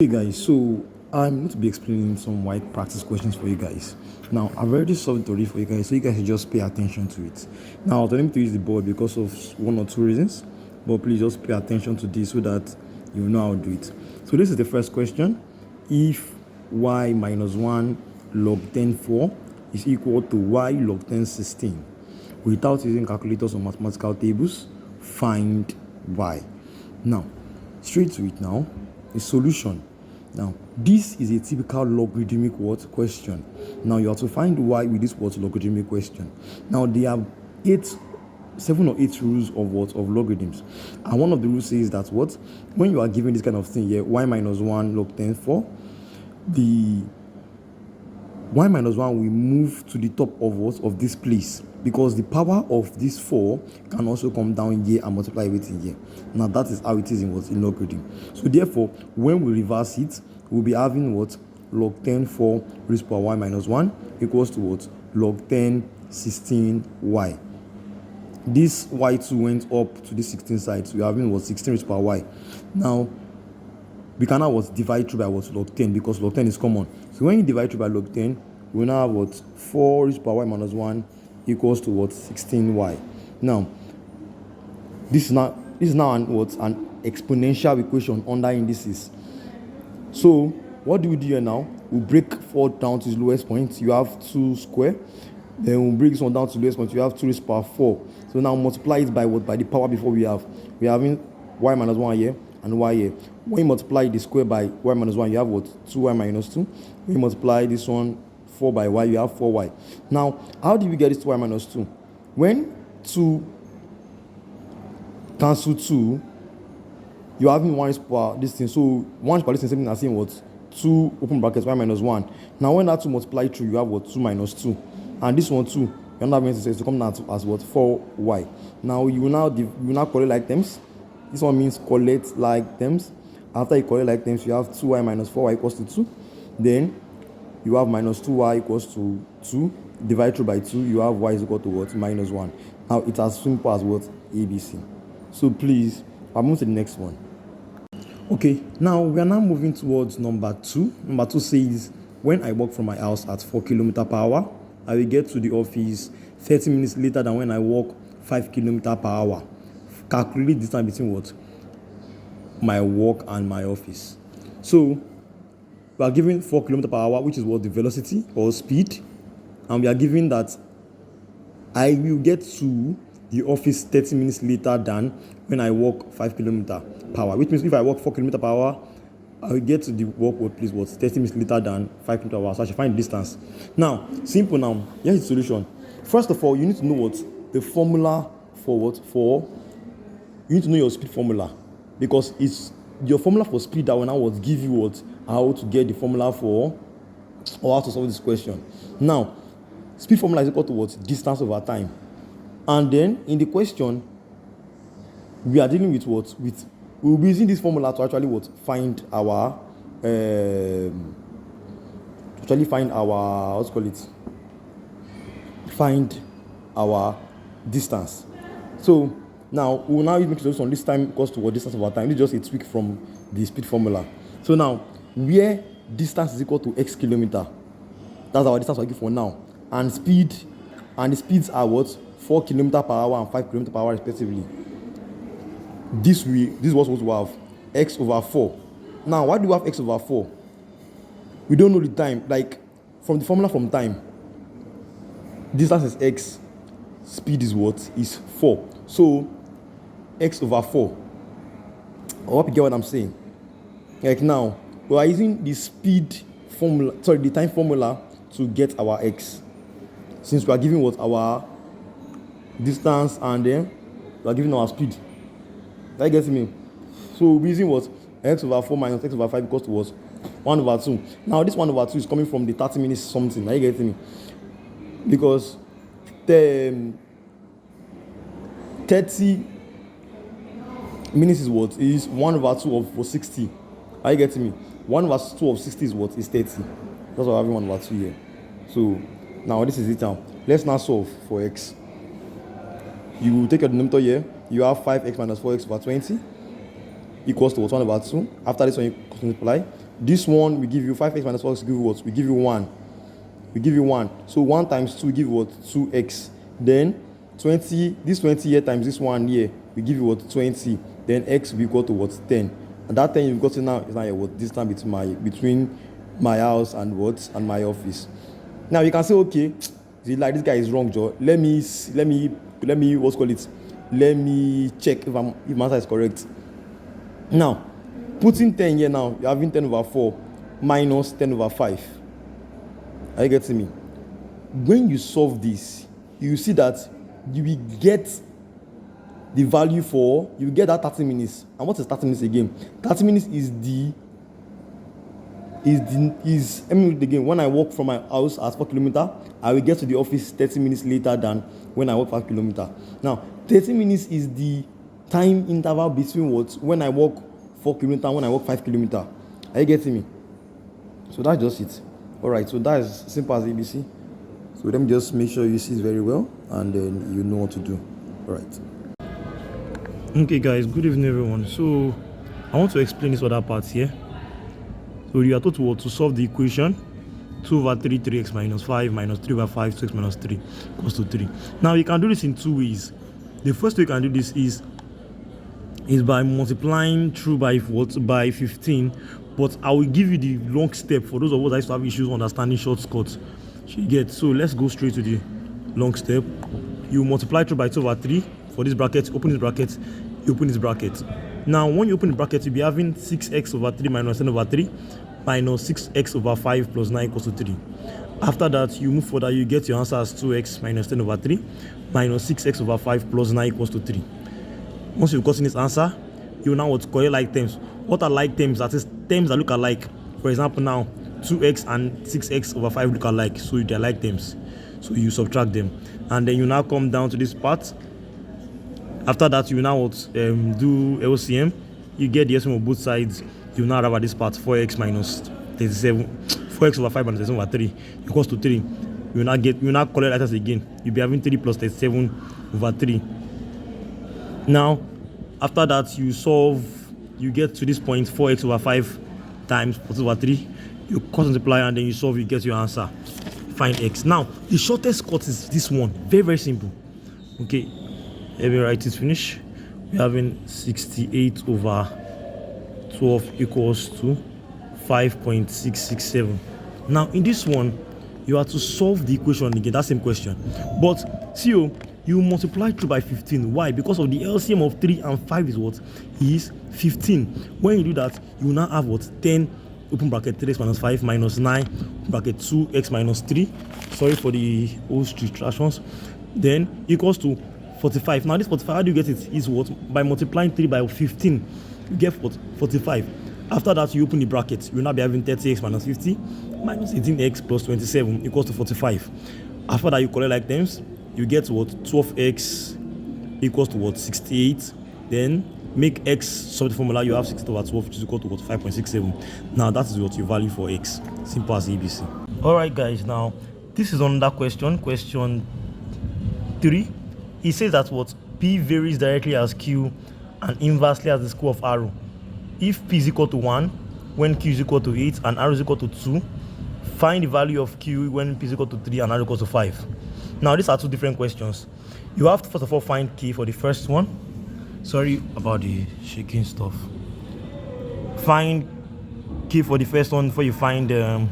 Hey guys, so I'm going to be explaining some Waec practice questions for you guys. Now, I've already solved it already for you guys, so you guys should just pay attention to it. Now, I need to use the board because of one or two reasons, but please just pay attention to this so that you know how to do it. So this is the first question. If y minus 1 log 10 4 is equal to y log 10 16, without using calculators or mathematical tables, find y. Now, straight to it now. The solution. Now, this is a typical logarithmic question. Now, you have to find y with this logarithmic question. Now, there are 7 or 8 rules of logarithms, and one of the rules says that when you are given this kind of thing here, y minus 1 log 10 4, the y minus 1 will move to the top of this place, because the power of this 4 can also come down here and multiply everything here. Now that is how it is in logarithm. So therefore, when we reverse it, we'll be having log 10 4 raised to power y minus 1 equals to log 10 16 y. This y2 went up to the 16 side, so we're having 16 raised to power y. Now we can now divide through by log 10, because log 10 is common. So when you divide through by log 10, we now have 4 raised to power y minus 1 equals to 16y. Now this is now an exponential equation under indices. So what do we do here now? We break 4 down to its lowest point. You have 2 square. Then we'll break this one down to the lowest point. You have 2 raised to power 4. So now multiply it by by the power before we're having y minus 1 here and y here. When you multiply the square by y minus 1, you have 2y minus 2. When you multiply this one 4 by y, you have 4y. Now, how do we get this 2y minus 2? When 2 cancel 2, you're having 1 raised to power this thing. So 1 raised to power this thing, same thing as saying 2 open brackets y minus 1. Now when that 2 multiply through, you have 2 minus 2. And this one too, you're not having to come down to as 4y. Now you will now collect like terms. This one means collect like terms. After you collect like terms, you have 2y minus 4y equals to 2. Then you have minus 2y equals to 2. Divide through by 2, you have y is equal to minus 1. Now it's as simple as ABC. So please, I'll move to the next one. Okay, now we are now moving towards number 2. Number 2 says, when I walk from my house at 4 km per hour, I will get to the office 30 minutes later than when I walk 5 km per hour. Calculate distance between my work and my office. So we are given 4 km per hour, which is the velocity or speed, and we are given that I will get to the office 30 minutes later than when I walk 5 km per hour. Which means if I walk 4 km per hour, I will get to the workplace 30 minutes later than 5 km per hour. So I should find the distance. Now, simple now. Here's the solution. First of all, you need to know the formula for you need to know your speed formula, because it's your formula for speed that will now give you how to get the formula for, or how to solve this question. Now, speed formula is equal to distance over time. And then in the question, we are dealing with we'll be using this formula to actually find our find our distance. So now we will now make solution. This time equals to distance over time. This is just a tweak from the speed formula. So now where distance is equal to x kilometer, that's our distance we give for now. And the speeds are 4 km per hour and 5 km per hour respectively. This is what we have, x over 4. Now, why do we have x over 4? We don't know the time. Like, from the formula from time, distance is x, speed is is 4. So, x over 4. I hope you get what I'm saying. Like now, we are using the the time formula to get our x. Since we are giving our distance and then we are giving our speed. That gets me. So we're using x over 4 minus x over 5 equals to 1 over 2. Now this 1 over 2 is coming from the 30 minutes something. Are you getting me? Because the 30 minutes is 1 over 2 of 60. Are you getting me? 1 over 2 of 60 is 30. That's why we're having 1 over 2 here. So now this is it now. Let's now solve for x. You take your denominator here. You have 5x minus 4x over 20 equals to 1 over 2. After this one, you multiply. This one we give you 5x minus 4x, give you what? We give you 1. We give you 1. So 1 times 2 give you what? 2x. Then 20, this 20 here times this 1 here, we give you what? 20. Then x will be equal to what? 10. And that 10 you've got to now is now what? Distance between my house and what? And my office. Now you can say, okay, like this guy is wrong, Joe. Let me what's called it? Let me check if my answer is correct. Now, putting 10 here now, you're having 10 over 4 minus 10 over 5. Are you getting me? When you solve this, you see that you will get the value for, you get that 30 minutes. And what is 30 minutes again? 30 minutes is let me read again. When I walk from my house at 4 kilometers, I will get to the office 30 minutes later than when I walk 5 kilometers. Now, 30 minutes is the time interval between what? When I walk 4 kilometers and when I walk 5 kilometers. Are you getting me? So that's just it. Alright, so that is simple as ABC. So let me just make sure you see it very well and then you know what to do. Alright. Okay guys, good evening everyone. So I want to explain this other part here. So you are told to solve the equation 2 over 3, 3x minus 5 minus 3 over 5, 2x minus 3 equals to 3. Now you can do this in two ways. The first way you can do this is by multiplying through by 15, but I will give you the long step for those of us that used to have issues understanding shortcuts. You get, so let's go straight to the long step. You multiply through by 2 over 3 for this bracket, open this bracket, you open this bracket. Now when you open the bracket, you'll be having 6x over 3 minus 10 over 3 minus 6x over 5 plus 9 equals to 3. After that, you move further, you get your answer as 2x minus 10 over 3 minus 6x over 5 plus 9 equals to 3. Once you've gotten this answer, you now want to collect like terms. What are like terms? That is terms that look alike. For example, now 2x and 6x over 5 look alike, so they're like terms. So you subtract them, and then you now come down to this part. After that, you now do LCM. You get the LCM of both sides. You now arrive at this part, 4x minus 37, 4x over 5 minus 37 over 3 equals to 3. You now collect letters again. You'll be having 3 plus 37 over 3. Now, after that, you solve. You get to this point, 4x over 5 times 40 over 3. You cross multiply and then you solve. You get your answer. Find x. Now, the shortest cut is this one. Very, very simple. Okay, let me write it. Finish. We're having 68 over 12 equals to 5.667. Now, in this one, you have to solve the equation again. That same question, but see you multiply through by 15. Why? Because of the LCM of 3 and 5 is what? Is 15. When you do that, you will now have what? 10 open bracket 3x minus 5 minus 9 bracket 2x minus 3. Sorry for the old distractions. Then equals to 45. Now this 45, how do you get it? Is what? By multiplying 3 by 15. You get what? 45. After that, you open the bracket. You will now be having 30x minus 50 minus 18x plus 27 equals to 45. After that, you collect like terms. You get what? 12x equals to what? 68. Then make x solve the formula. You have 60 over 12, which is equal to what? 5.67. Now that is what your value for x. Simple as ABC. Alright guys, now this is another question. Question 3. It says that what? P varies directly as Q and inversely as the square of arrow. If P is equal to 1, when Q is equal to 8 and arrow is equal to 2, find the value of Q when P is equal to 3 and arrow equal to 5. Now, these are two different questions. You have to first of all find K for the first one. Sorry about the shaking stuff. Find K for the first one before you find the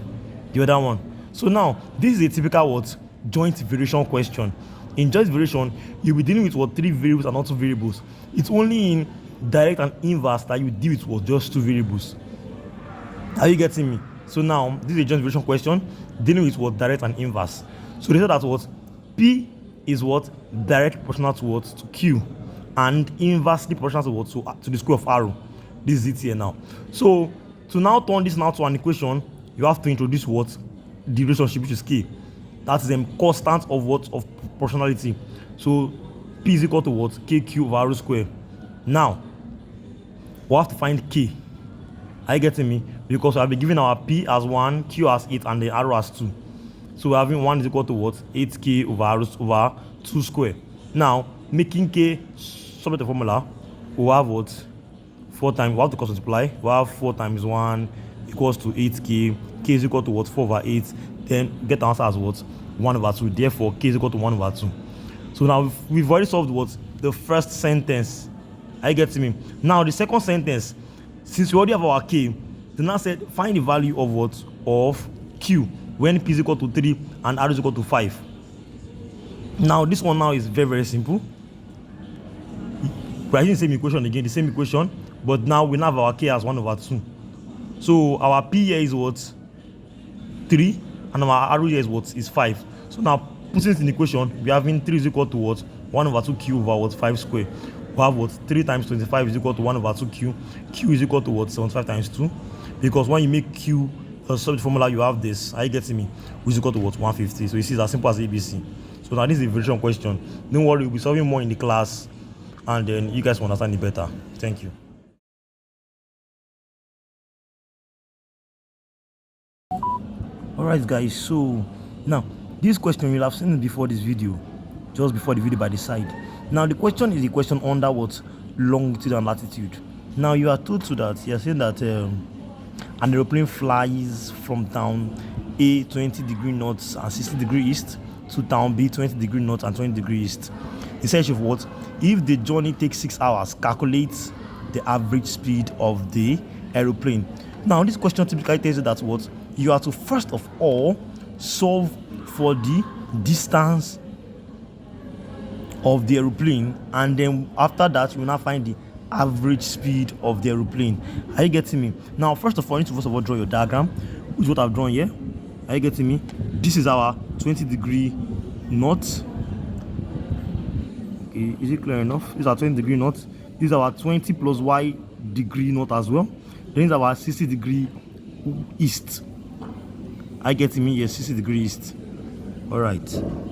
other one. So now, this is a typical what? Joint variation question. In joint variation, you'll be dealing with what? 3 variables and not 2 variables. It's only in direct and inverse that you deal with what? Just 2 variables. Are you getting me? So now, this is a joint variation question dealing with what? Direct and inverse. So they said that what? P is what? Direct proportional to what? To Q. And inversely proportional to what? To the square of arrow. This is it here now. So to now turn this now to an equation, you have to introduce what? The relationship, which is K. That is a constant of what? Of proportionality. So P is equal to what? KQ over arrow square. Now, we have to find K. Are you getting me? Because we have been given our P as 1, Q as 8, and the arrow as 2. So we're having 1 is equal to what? 8K over 2 square. Now, making K submit the formula, we have what? 4 times, we have to cross multiply. We have 4 times 1 equals to 8k, k is equal to what, 4/8, then get the answer as what, 1/2. Therefore k is equal to 1/2. So now we've already solved what, the first sentence. Are you getting me? Now the second sentence, since we already have our k, the now said find the value of what, of q when p is equal to 3 and r is equal to 5. Now this one now is very simple. We're using the same equation again, the same equation, but now we now have our k as 1/2. So our p here is what, 3, and our r here is what, is 5. So now putting it in the equation, we are having 3 is equal to what, 1/2 q over what, 5 square. We have what, 3 times 25 is equal to 1/2 q. Q is equal to what, 75 times 2. Because when you make q a subject formula, you have this. Are you getting me? Which is equal to what, 150. So you see, it's as simple as ABC. So now this is a version question. Don't worry, we'll be solving more in the class, and then you guys will understand it better. Thank you. Alright guys, so now this question you'll have seen it before this video, just before the video by the side. Now the question is the question under what, longitude and latitude. Now you are told to that, you're saying that an aeroplane flies from town A 20 degree north and 60 degree east to town B 20 degree north and 20 degree east. In search of what, if the journey takes 6 hours, calculate the average speed of the aeroplane. Now this question typically tells you that what, you have to first of all solve for the distance of the aeroplane, and then after that you will now find the average speed of the aeroplane. Are you getting me? Now first of all, you need to first of all draw your diagram, which is what I've drawn here. Are you getting me? This is our 20 degree north. Okay, is it clear enough? This is our 20 degree north. This is our 20 plus y degree north as well. Then is our 60 degree east. Are you getting me? Yes, 60 degree east. All right,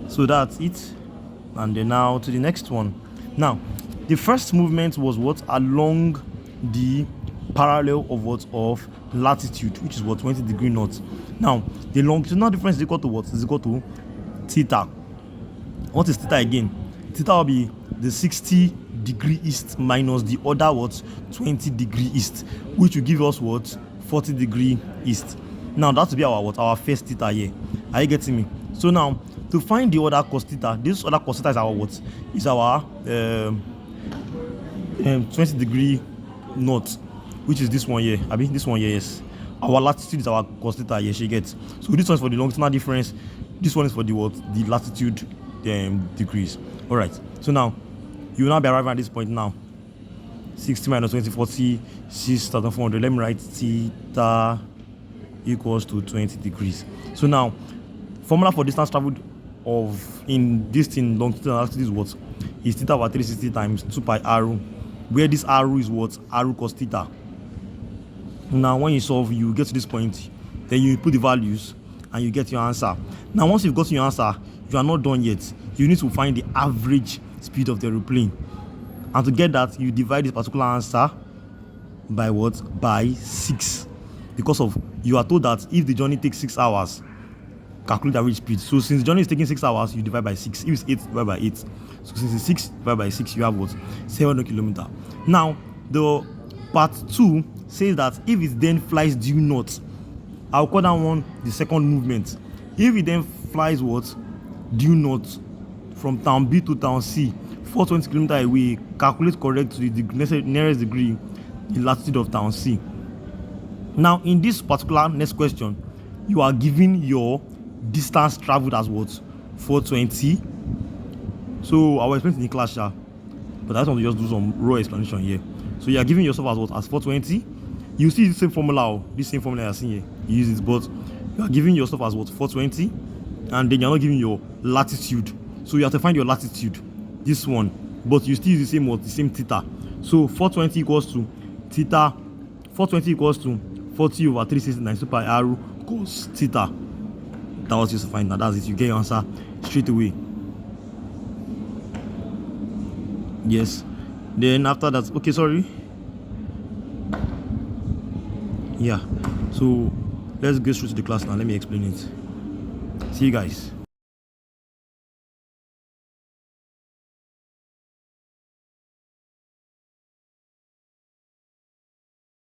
so that's it. And then now to the next one. Now the first movement was what, along the parallel of what, of latitude, which is what, 20 degree north. Now the longitudinal difference is equal to what, is equal to theta. What is theta again? Theta will be the 60 degree east minus the other what, 20 degree east, which will give us what, 40 degree east. Now that will be our what, our first theta here. Are you getting me? So now to find the other cos theta, this other cos theta is our what, is our 20 degree north, which is this one here. I mean this one here, yes. Our latitude is our cos theta here, she gets. So this one is for the longitudinal difference, this one is for the what, the latitude degrees. All right, so now you will now be arriving at this point now. 60 minus 20, 40, 6,400. Let me write theta equals to 20 degrees. So now formula for distance traveled of in this thing longitude and latitude is what, is theta over 360 times 2 pi r, where this r is what, r cos theta. Now when you solve, you get to this point, then you put the values and you get your answer. Now once you've got your answer, you are not done yet. You need to find the average speed of the aeroplane, and to get that, you divide this particular answer by what, by 6, because of, you are told that if the journey takes 6 hours, calculate the average speed. So since the journey is taking 6 hours, you divide by 6. If it's 8, divide by 8. So since it's 6 divided by 6, you have what, 700 kilometers. Now the part 2 says that if it then flies due north, I'll call that one the second movement. If it then flies what, due north from town B to town C, 420 kilometers away, calculate correct to the nearest degree the latitude of town C. Now in this particular next question, you are given your distance traveled as what, 420. So I will explain it in the class, but I just want to just do some raw explanation here. So you are giving yourself as what, as 420. You see the same formula, this same formula you are seeing here, you use it, but you are giving yourself as what, 420, and then you are not giving your latitude. So you have to find your latitude, this one, but you still use the same what, the same theta. So 420 equals to theta, 420 equals to 40 over 369 super r cos theta. That was just to find that. That's it. You get your answer straight away. Yes. Then after that, okay, sorry. Yeah. So let's go straight to the class now. Let me explain it. See you guys.